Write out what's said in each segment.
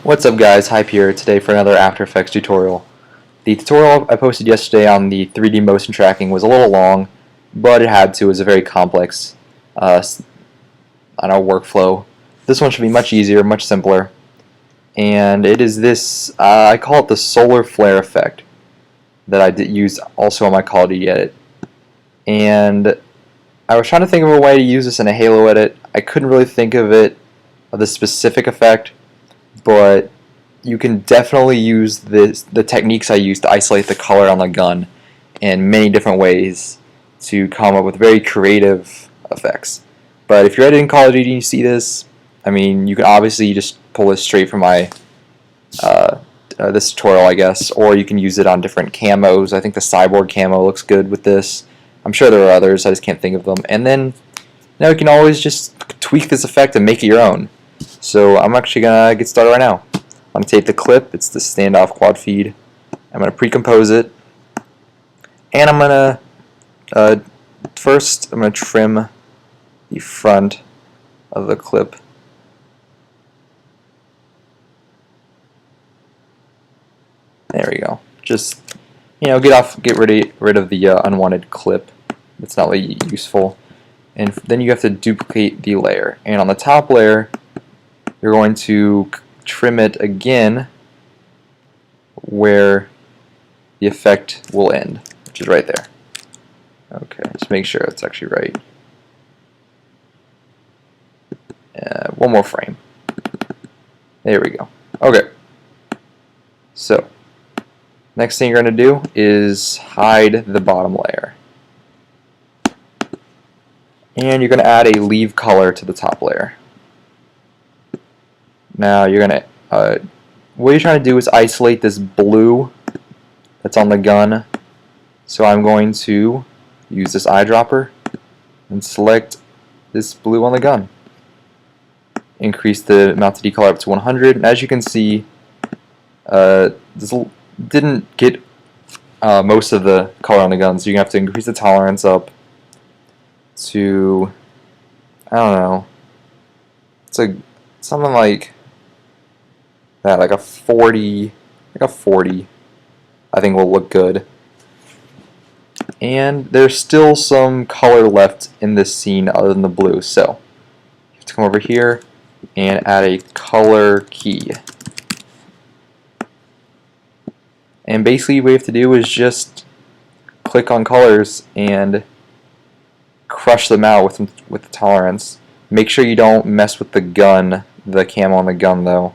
What's up guys, Hype here today for another After Effects tutorial. The tutorial I posted yesterday on the 3D motion tracking was a little long, but it had to. It was a very complex workflow. This one should be much easier, much simpler. And it is this, I call it the solar flare effect that I did use also on my Call of Duty edit. And I was trying to think of a way to use this in a Halo edit. I couldn't really think of the specific effect, but you can definitely use the techniques I use to isolate the color on the gun in many different ways to come up with very creative effects. But if you're editing Call of Duty and you see this, I mean, you can obviously just pull this straight from my this tutorial, I guess, or you can use it on different camos. I think the Cyborg camo looks good with this. I'm sure there are others, I just can't think of them. And then now you can always just tweak this effect and make it your own. So I'm actually going to get started right now. I'm going to tape the clip. It's the standoff quad feed. I'm going to pre-compose it. And I'm going to, first, I'm going to trim the front of the clip. There we go. Just, get rid of the unwanted clip. It's not really useful. And then you have to duplicate the layer. And on the top layer, you're going to trim it again where the effect will end, which is right there. Okay, just make sure it's actually right. One more frame. There we go. Okay. So, next thing you're going to do is hide the bottom layer. And you're going to add a leave color to the top layer. Now you're going to, what you're trying to do is isolate this blue that's on the gun. So I'm going to use this eyedropper and select this blue on the gun. Increase the amount to decolor up to 100. And as you can see, this didn't get most of the color on the gun, so you have to increase the tolerance up to, I don't know, it's like something like that, like a 40, I think will look good. And there's still some color left in this scene other than the blue, so you have to come over here and add a color key. And basically what you have to do is just click on colors and crush them out with the tolerance. Make sure you don't mess with the gun, the camo on the gun though.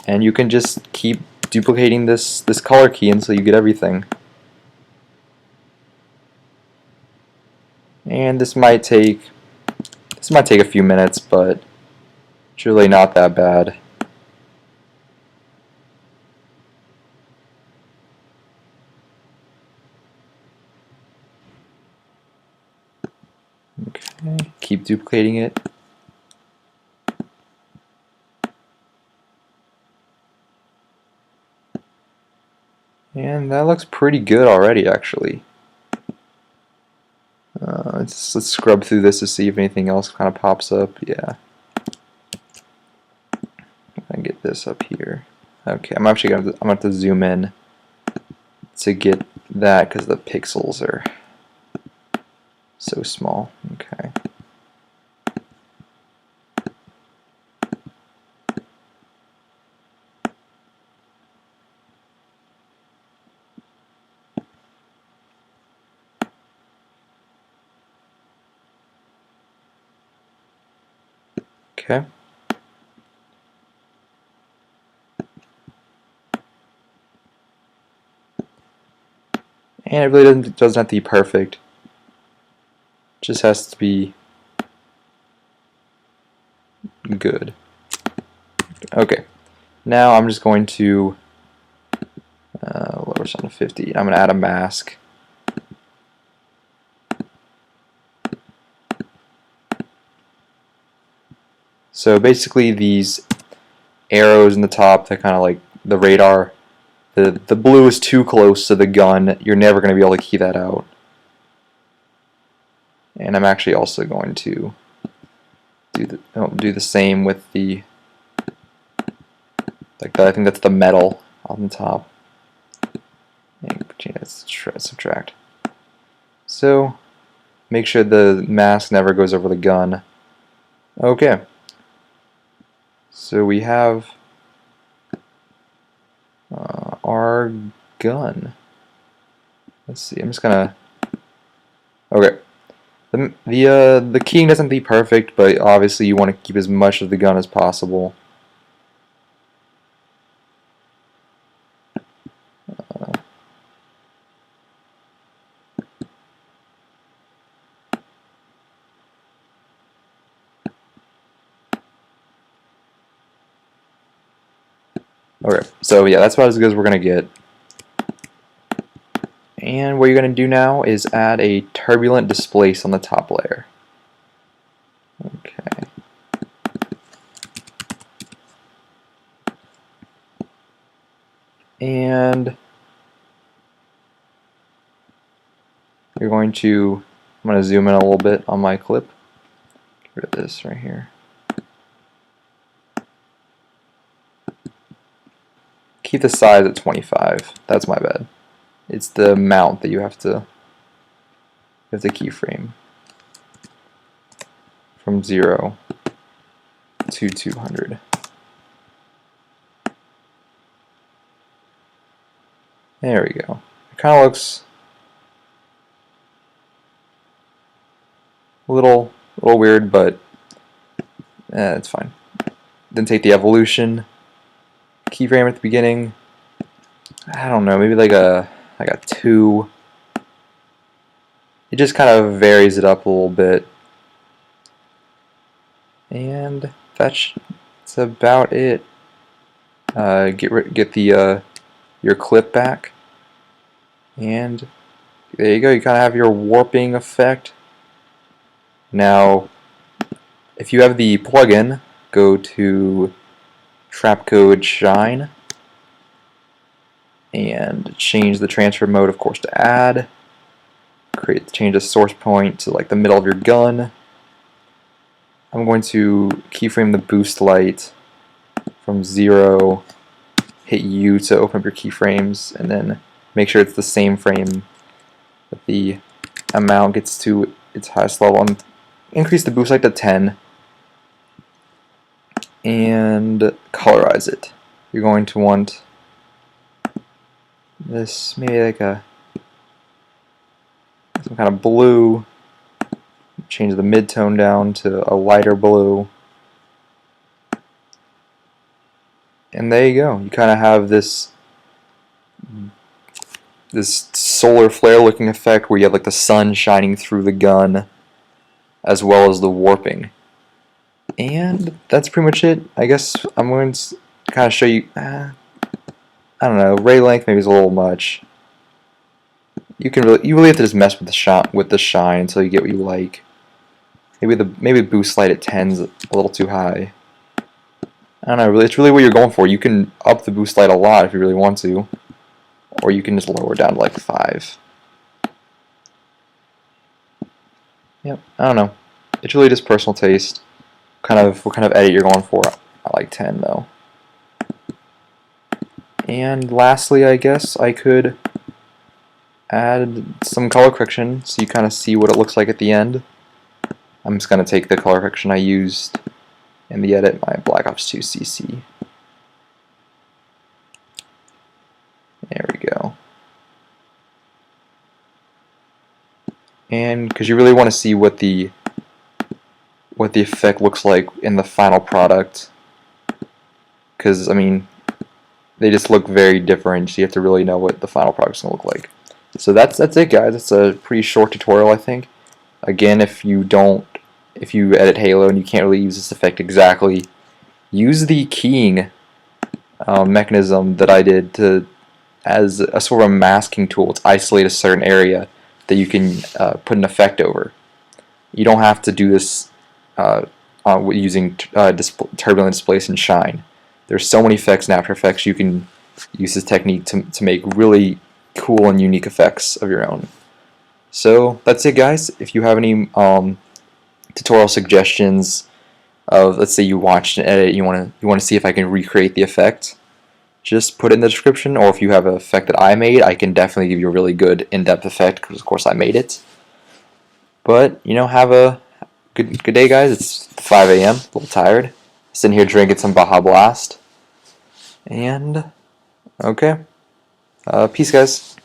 And you can just keep duplicating this color key until you get everything. And this might take a few minutes, but it's really not that bad. Okay, keep duplicating it. And that looks pretty good already, actually. Let's scrub through this to see if anything else kind of pops up. Yeah. I get this up here. Okay, I'm gonna have to zoom in to get that because the pixels are so small. Okay. Okay. And it really doesn't have to be perfect. It just has to be good. Okay. Now I'm just going to lower this down to 50. I'm going to add a mask. So basically these arrows in the top, that kind of like the radar, the blue is too close to the gun. You're never going to be able to key that out. And I'm actually also going to do the same with the like that. I think that's the metal on the top. And subtract. So make sure the mask never goes over the gun. Okay. So we have our gun. Let's see. I'm just gonna. Okay. The keying doesn't have to be perfect, but obviously you want to keep as much of the gun as possible. Okay, so yeah, that's about as good as we're gonna get. And what you're gonna do now is add a turbulent displace on the top layer. Okay. And you're going to, I'm going to zoom in a little bit on my clip. Get rid of this right here. Keep the size at 25. That's my bad. It's the amount that you have to keyframe from 0 to 200. There we go. It kind of looks a little weird, but it's fine. Then take the evolution keyframe at the beginning. I don't know, maybe like a 2. It just kind of varies it up a little bit. And that's about it. Get the your clip back, and there you go. You kind of have your warping effect. Now, if you have the plugin, go to Trapcode Shine and change the transfer mode, of course, to add. Change the source point to like the middle of your gun. I'm going to keyframe the boost light from 0. Hit U to open up your keyframes, and then make sure it's the same frame that the amount gets to its highest level. Increase the boost light to 10 and colorize it. You're going to want this, maybe like some kind of blue. Change the mid-tone down to a lighter blue. And there you go. You kind of have this solar flare looking effect where you have like the sun shining through the gun as well as the warping. And that's pretty much it. I guess I'm going to kind of show you, I don't know, ray length maybe is a little much. You really have to just mess with the shine until you get what you like. Maybe boost light at 10's a little too high. I don't know, it's really what you're going for. You can up the boost light a lot if you really want to, or you can just lower it down to like 5. Yep, I don't know. It's really just personal taste. What kind of edit you're going for. I like 10 though. And lastly, I guess I could add some color correction so you kind of see what it looks like at the end. I'm just going to take the color correction I used in the edit, my Black Ops 2 CC. There we go. And because you really want to see what the effect looks like in the final product, because I mean they just look very different, so you have to really know what the final product's gonna look like. So that's it, guys. It's a pretty short tutorial, I think. Again, if you edit Halo and you can't really use this effect exactly, use the keying mechanism that I did as a sort of a masking tool to isolate a certain area that you can put an effect over. You don't have to do this using turbulent displace and shine. There's so many effects in After Effects. You can use this technique to make really cool and unique effects of your own. So that's it, guys. If you have any tutorial suggestions of, let's say you watched an edit, you want to see if I can recreate the effect, just put it in the description, or if you have an effect that I made, I can definitely give you a really good in-depth effect, because of course I made it. But, you know, have a good day, guys. It's 5 a.m., a little tired. Sitting here drinking some Baja Blast. And, okay. Peace, guys.